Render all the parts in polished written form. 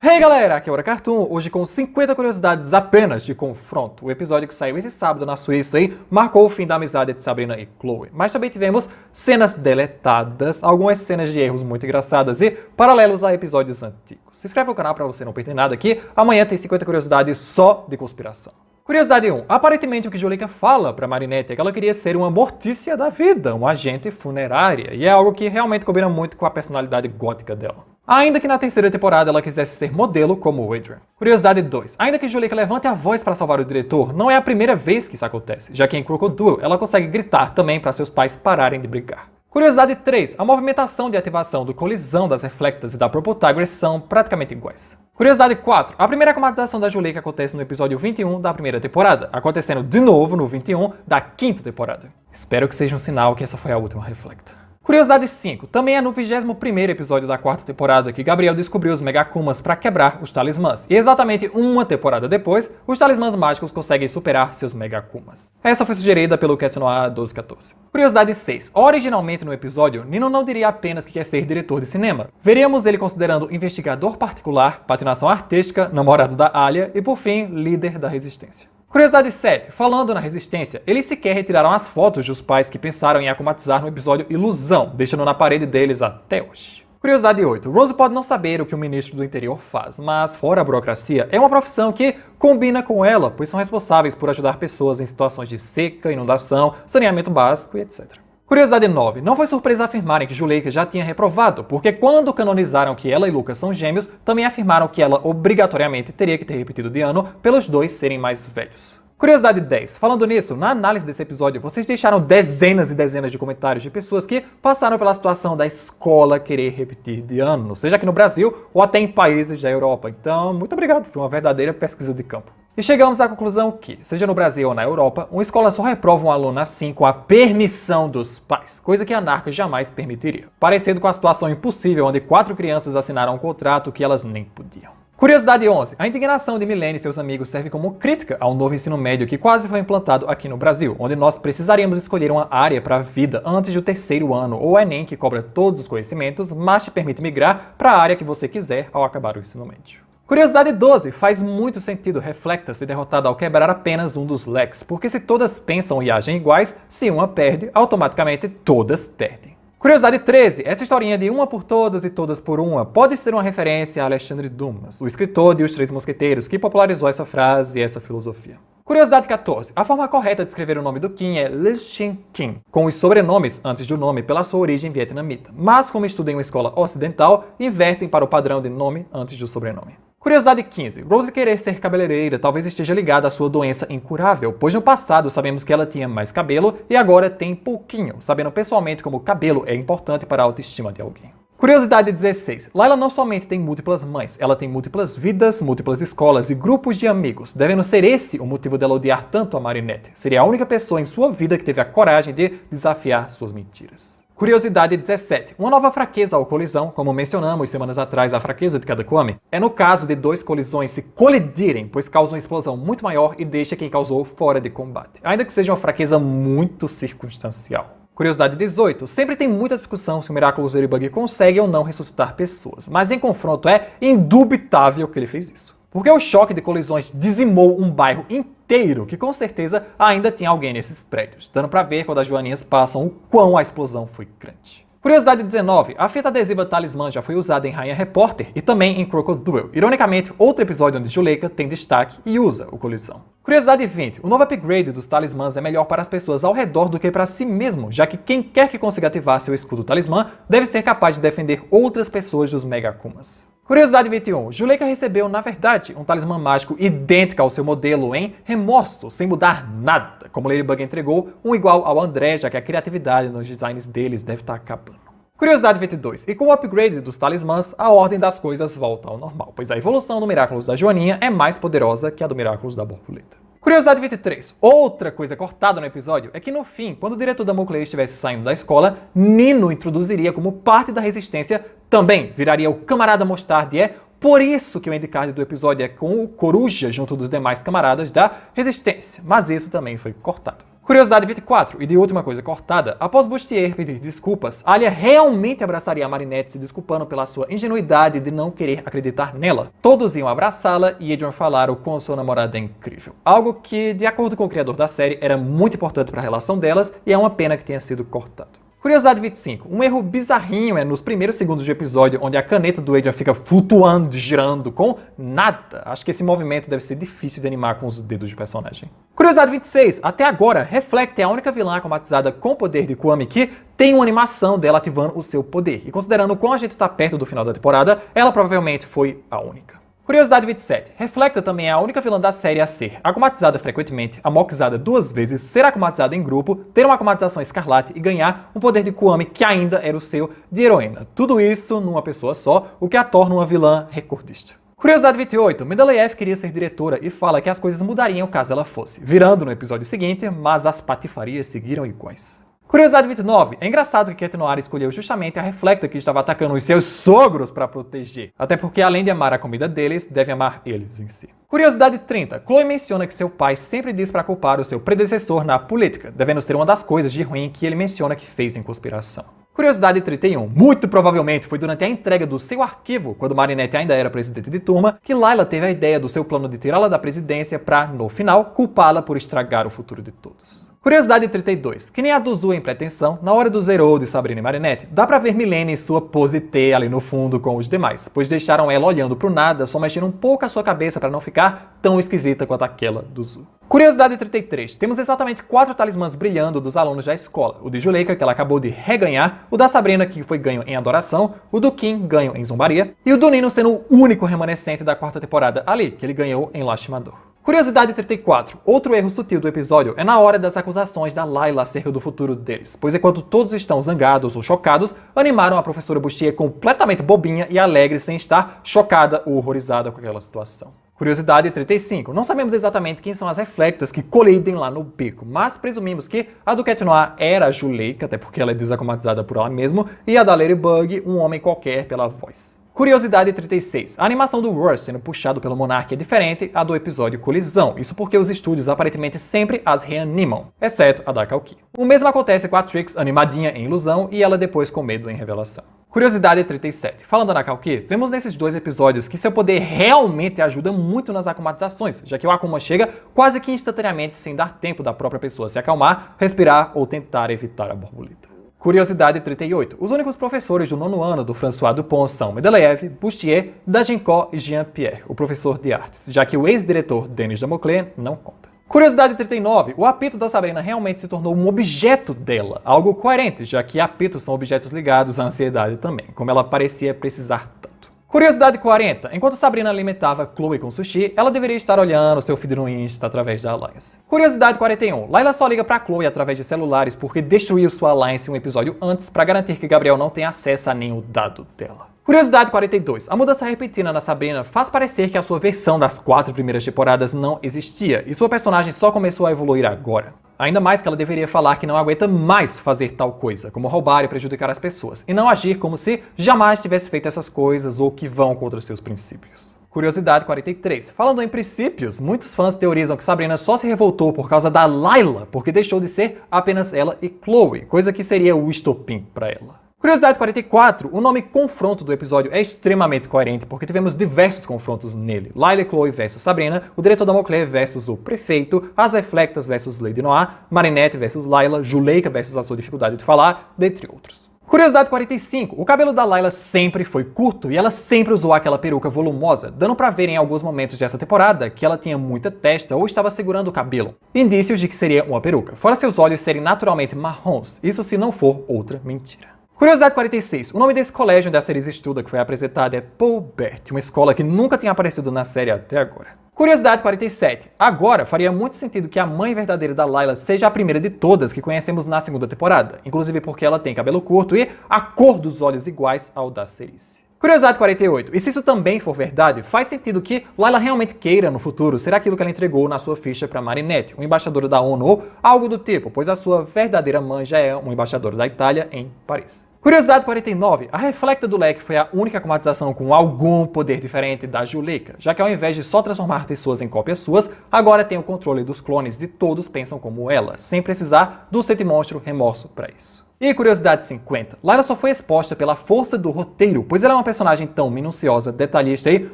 Hey galera, aqui é o Hora Cartoon, hoje com 50 curiosidades apenas de Confronto. O episódio que saiu esse sábado na Suíça aí marcou o fim da amizade de Sabrina e Chloe. Mas também tivemos cenas deletadas, algumas cenas de erros muito engraçadas e paralelos a episódios antigos. Se inscreve no canal pra você não perder nada aqui, amanhã tem 50 curiosidades só de conspiração. Curiosidade 1. Aparentemente o que Juleka fala pra Marinette é que ela queria ser uma mortícia da vida, uma agente funerária, e é algo que realmente combina muito com a personalidade gótica dela. Ainda que na terceira temporada ela quisesse ser modelo como o Adrian. Curiosidade 2. Ainda que Juleka levante a voz para salvar o diretor, não é a primeira vez que isso acontece, já que em Crocodile ela consegue gritar também para seus pais pararem de brigar. Curiosidade 3. A movimentação de ativação do colisão das Reflectas e da Propotágoras são praticamente iguais. Curiosidade 4. A primeira aclimatização da Juleka acontece no episódio 21 da primeira temporada, acontecendo de novo no 21 da quinta temporada. Espero que seja um sinal que essa foi a última Reflecta. Curiosidade 5. Também é no 21º episódio da quarta temporada que Gabriel descobriu os Megakumas para quebrar os talismãs. E exatamente uma temporada depois, os talismãs mágicos conseguem superar seus Megakumas. Essa foi sugerida pelo Cat Noir 1214. Curiosidade 6. Originalmente no episódio, Nino não diria apenas que quer ser diretor de cinema. Veríamos ele considerando investigador particular, patinação artística, namorado da Alia e, por fim, líder da resistência. Curiosidade 7. Falando na Resistência, eles sequer retiraram as fotos dos pais que pensaram em akumatizar no episódio Ilusão, deixando na parede deles até hoje. Curiosidade 8. Rose pode não saber o que o ministro do interior faz, mas fora a burocracia, é uma profissão que combina com ela, pois são responsáveis por ajudar pessoas em situações de seca, inundação, saneamento básico e etc. Curiosidade 9. Não foi surpresa afirmarem que Juleka já tinha reprovado, porque quando canonizaram que ela e Lucas são gêmeos, também afirmaram que ela obrigatoriamente teria que ter repetido de ano pelos dois serem mais velhos. Curiosidade 10. Falando nisso, na análise desse episódio, vocês deixaram dezenas e dezenas de comentários de pessoas que passaram pela situação da escola querer repetir de ano, seja aqui no Brasil ou até em países da Europa. Então, muito obrigado, foi uma verdadeira pesquisa de campo. E chegamos à conclusão que, seja no Brasil ou na Europa, uma escola só reprova um aluno assim com a permissão dos pais, coisa que a Narca jamais permitiria. Parecido com a situação impossível onde 4 crianças assinaram um contrato que elas nem podiam. Curiosidade 11. A indignação de Milene e seus amigos serve como crítica ao novo ensino médio que quase foi implantado aqui no Brasil, onde nós precisaríamos escolher uma área para a vida antes do 3º ano, ou Enem, que cobra todos os conhecimentos, mas te permite migrar para a área que você quiser ao acabar o ensino médio. Curiosidade 12. Faz muito sentido Reflecta ser derrotada ao quebrar apenas um dos leques, porque se todas pensam e agem iguais, se uma perde, automaticamente todas perdem. Curiosidade 13. Essa historinha de uma por todas e todas por uma pode ser uma referência a Alexandre Dumas, o escritor de Os Três Mosqueteiros, que popularizou essa frase e essa filosofia. Curiosidade 14. A forma correta de escrever o nome do Kim é Le Shin Kim, com os sobrenomes antes do nome pela sua origem vietnamita. Mas, como estuda em uma escola ocidental, invertem para o padrão de nome antes do sobrenome. Curiosidade 15. Rose querer ser cabeleireira talvez esteja ligada à sua doença incurável, pois no passado sabemos que ela tinha mais cabelo e agora tem pouquinho, sabendo pessoalmente como o cabelo é importante para a autoestima de alguém. Curiosidade 16. Layla não somente tem múltiplas mães, ela tem múltiplas vidas, múltiplas escolas e grupos de amigos, devendo ser esse o motivo dela odiar tanto a Marinette. Seria a única pessoa em sua vida que teve a coragem de desafiar suas mentiras. Curiosidade 17. Uma nova fraqueza ao colisão, como mencionamos semanas atrás a fraqueza de cada Kwame, é no caso de 2 colisões se colidirem, pois causa uma explosão muito maior e deixa quem causou fora de combate, ainda que seja uma fraqueza muito circunstancial. Curiosidade 18. Sempre tem muita discussão se o Miraculous Ladybug consegue ou não ressuscitar pessoas, mas em Confronto é indubitável que ele fez isso. Porque o choque de colisões dizimou um bairro inteiro, que com certeza ainda tinha alguém nesses prédios, dando pra ver quando as joaninhas passam o quão a explosão foi grande. Curiosidade 19. A fita adesiva Talismã já foi usada em Rainha Repórter e também em Crocodile. Ironicamente, outro episódio onde Juleka tem destaque e usa o colisão. Curiosidade 20. O novo upgrade dos talismãs é melhor para as pessoas ao redor do que para si mesmo, já que quem quer que consiga ativar seu escudo talismã deve ser capaz de defender outras pessoas dos Megakumas. Curiosidade 21. Juleka recebeu, na verdade, um talismã mágico idêntico ao seu modelo em Remorso, sem mudar nada, como Ladybug entregou um igual ao André, já que a criatividade nos designs deles deve estar acabando. Curiosidade 22. E com o upgrade dos talismãs, a ordem das coisas volta ao normal, pois a evolução do Miraculous da Joaninha é mais poderosa que a do Miraculous da Borboleta. Curiosidade 23. Outra coisa cortada no episódio é que no fim, quando o diretor da Moclay estivesse saindo da escola, Nino introduziria como parte da resistência, também viraria o camarada Mostarde. É por isso que o endcard do episódio é com o Coruja junto dos demais camaradas da resistência, mas isso também foi cortado. Curiosidade 24, e de última coisa cortada, após Bustier pedir desculpas, Alia realmente abraçaria a Marinette se desculpando pela sua ingenuidade de não querer acreditar nela. Todos iam abraçá-la e Adrian falar o quão sua namorada é incrível. Algo que, de acordo com o criador da série, era muito importante para a relação delas e é uma pena que tenha sido cortado. Curiosidade 25. Um erro bizarrinho é nos primeiros segundos do episódio, onde a caneta do Adrian fica flutuando, girando, com nada. Acho que esse movimento deve ser difícil de animar com os dedos de personagem. Curiosidade 26. Até agora, Reflect é a única vilã acomatizada com poder de Kwame que tem uma animação dela ativando o seu poder. E considerando o quão a gente tá perto do final da temporada, ela provavelmente foi a única. Curiosidade 27. Reflecta também é a única vilã da série a ser acomatizada frequentemente, amortizada 2 vezes, ser acomatizada em grupo, ter uma acomatização escarlate e ganhar um poder de Kwame que ainda era o seu de heroína. Tudo isso numa pessoa só, o que a torna uma vilã recordista. Curiosidade 28. Mendeleev queria ser diretora e fala que as coisas mudariam caso ela fosse, virando no episódio seguinte, mas as patifarias seguiram iguais. Curiosidade 29. É engraçado que Cat Noir escolheu justamente a Reflecta que estava atacando os seus sogros para proteger. Até porque, além de amar a comida deles, deve amar eles em si. Curiosidade 30. Chloe menciona que seu pai sempre diz para culpar o seu predecessor na política, devendo ser uma das coisas de ruim que ele menciona que fez em conspiração. Curiosidade 31. Muito provavelmente foi durante a entrega do seu arquivo, quando Marinette ainda era presidente de turma, que Layla teve a ideia do seu plano de tirá-la da presidência para, no final, culpá-la por estragar o futuro de todos. Curiosidade 32. Que nem a do Zu em Pretensão, na hora do Zero de Sabrina e Marinette, dá pra ver Milene e sua pose T ali no fundo com os demais, pois deixaram ela olhando pro nada, só mexendo um pouco a sua cabeça para não ficar tão esquisita quanto aquela do Zu. Curiosidade 33. Temos exatamente 4 talismãs brilhando dos alunos da escola. O de Juleika, que ela acabou de reganhar, o da Sabrina, que foi ganho em Adoração, o do Kim, ganho em Zombaria, e o do Nino sendo o único remanescente da 4ª temporada ali, que ele ganhou em Lastimador. Curiosidade 34. Outro erro sutil do episódio é na hora das acusações da Layla acerca do futuro deles, pois enquanto todos estão zangados ou chocados, animaram a professora Bustier completamente bobinha e alegre sem estar chocada ou horrorizada com aquela situação. Curiosidade 35. Não sabemos exatamente quem são as Reflectas que colidem lá no beco, mas presumimos que a do Cat Noir era a Juleika, até porque ela é desacomatizada por ela mesma, e a da Ladybug, um homem qualquer pela voz. Curiosidade 36. A animação do Roar sendo puxado pelo Monark é diferente a do episódio Colisão. Isso porque os estúdios aparentemente sempre as reanimam, exceto a da Kalki. O mesmo acontece com a Trix animadinha em Ilusão e ela depois com medo em Revelação. Curiosidade 37. Falando na Kalki, vemos nesses 2 episódios que seu poder realmente ajuda muito nas acumatizações, já que o Akuma chega quase que instantaneamente sem dar tempo da própria pessoa se acalmar, respirar ou tentar evitar a borboleta. Curiosidade 38. Os únicos professores do 9º ano do François Dupont são Mendeleev, Bustier, Dagenkot e Jean-Pierre, o professor de artes, já que o ex-diretor Denis Damoclé não conta. Curiosidade 39. O apito da Sabrina realmente se tornou um objeto dela, algo coerente, já que apitos são objetos ligados à ansiedade também, como ela parecia precisar tanto. Curiosidade 40. Enquanto Sabrina alimentava Chloe com sushi, ela deveria estar olhando seu feed no Insta através da Alliance. Curiosidade 41. Layla só liga pra Chloe através de celulares porque destruiu sua Alliance um episódio antes para garantir que Gabriel não tenha acesso a nenhum dado dela. Curiosidade 42. A mudança repentina na Sabrina faz parecer que a sua versão das 4 primeiras temporadas não existia, e sua personagem só começou a evoluir agora. Ainda mais que ela deveria falar que não aguenta mais fazer tal coisa, como roubar e prejudicar as pessoas, e não agir como se jamais tivesse feito essas coisas ou que vão contra os seus princípios. Curiosidade 43. Falando em princípios, muitos fãs teorizam que Sabrina só se revoltou por causa da Layla, porque deixou de ser apenas ela e Chloe, coisa que seria o estopim para ela. Curiosidade 44. O nome confronto do episódio é extremamente coerente porque tivemos diversos confrontos nele. Layla e Chloe versus Sabrina, o diretor Damoclé versus o prefeito, as Reflectas versus Lady Noir, Marinette versus Layla, Juleika versus a sua dificuldade de falar, dentre outros. Curiosidade 45. O cabelo da Layla sempre foi curto e ela sempre usou aquela peruca volumosa, dando pra ver em alguns momentos dessa temporada que ela tinha muita testa ou estava segurando o cabelo. Indícios de que seria uma peruca, fora seus olhos serem naturalmente marrons, isso se não for outra mentira. Curiosidade 46. O nome desse colégio onde a série estuda que foi apresentada é Paulbert, uma escola que nunca tinha aparecido na série até agora. Curiosidade 47. Agora faria muito sentido que a mãe verdadeira da Layla seja a primeira de todas que conhecemos na 2ª temporada, inclusive porque ela tem cabelo curto e a cor dos olhos iguais ao da Cerise. Curiosidade 48. E se isso também for verdade, faz sentido que Layla realmente queira no futuro ser aquilo que ela entregou na sua ficha para Marinette, uma embaixadora da ONU ou algo do tipo, pois a sua verdadeira mãe já é uma embaixadora da Itália em Paris. Curiosidade 49. A Reflecta do Leque foi a única comatização com algum poder diferente da Juleka, já que ao invés de só transformar pessoas em cópias suas, agora tem o controle dos clones e todos pensam como ela, sem precisar do Sentimonstro Remorso para isso. E curiosidade 50. Layla só foi exposta pela força do roteiro, pois ela é uma personagem tão minuciosa, detalhista e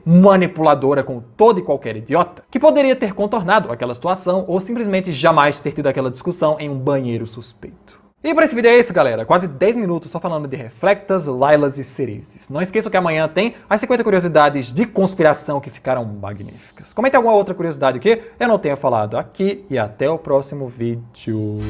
manipuladora com todo e qualquer idiota, que poderia ter contornado aquela situação ou simplesmente jamais ter tido aquela discussão em um banheiro suspeito. E por esse vídeo é isso, galera. Quase 10 minutos só falando de Reflectas, Laylas e Cerezes. Não esqueçam que amanhã tem as 50 curiosidades de conspiração que ficaram magníficas. Comente alguma outra curiosidade que eu não tenha falado aqui e até o próximo vídeo.